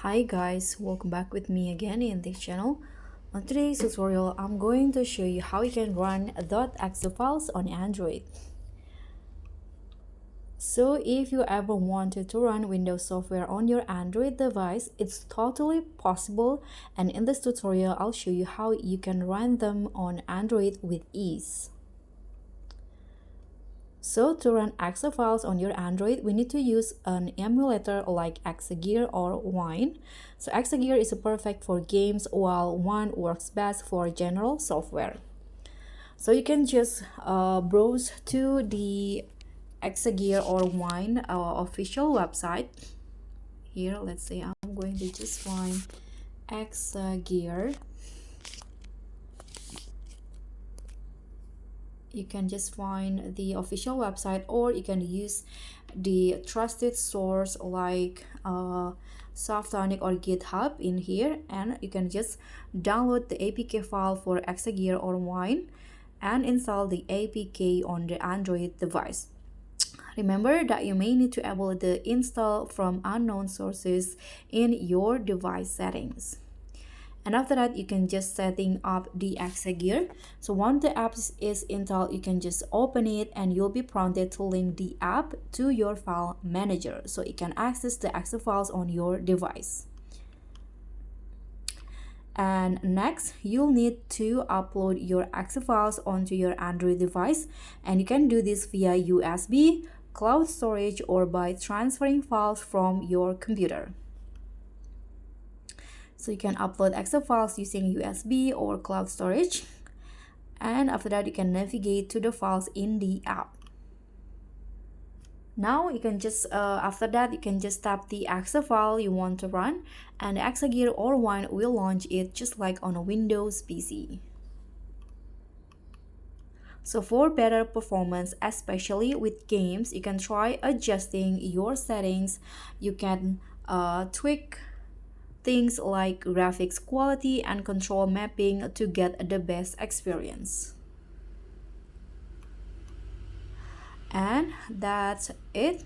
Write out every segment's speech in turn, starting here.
Hi guys, welcome back with me again in this channel. On today's tutorial, I'm going to show you how you can run .exe files on Android. So if you ever wanted to run Windows software on your Android device, it's totally possible, and in this tutorial, I'll show you how you can run them on Android with ease. So to run exe files on your Android, we need to use an emulator like Exagear or Wine. So Exagear is perfect for games while Wine works best for general software. So you can just browse to the Exagear or Wine official website. Here, let's say I'm going to just find Exagear. You can just find the official website, or you can use the trusted source like Softonic or GitHub in here, and you can just download the APK file for Exagear or Wine and install the APK on the Android device. Remember that you may need to enable the install from unknown sources in your device settings. And after that, you can just setting up the Exagear. So once the app is installed, you can just open it and you'll be prompted to link the app to your file manager so you can access the exe files on your device. And next, you'll need to upload your exe files onto your Android device, and you can do this via USB, cloud storage, or by transferring files from your computer. So you can upload exe files using USB or cloud storage, and after that you can navigate to the files in the app. Now you can just after that you can just tap the exe file you want to run, and Exagear or Wine will launch it just like on a Windows PC. So for better performance, especially with games, you can try adjusting your settings. You can tweak things like graphics quality and control mapping to get the best experience. And that's it.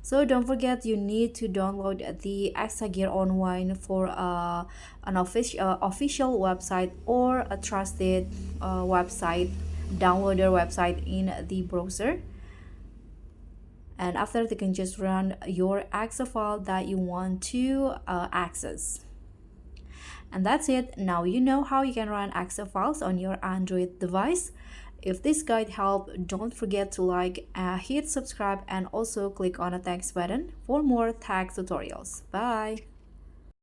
So don't forget, you need to download the Exagear on Wine for an official website or a trusted website, downloader website in the browser. And after that, you can just run your exe file that you want to access. And that's it. Now you know how you can run exe files on your Android device. If this guide helped, don't forget to like, hit subscribe, and also click on the thanks button for more tech tutorials. Bye!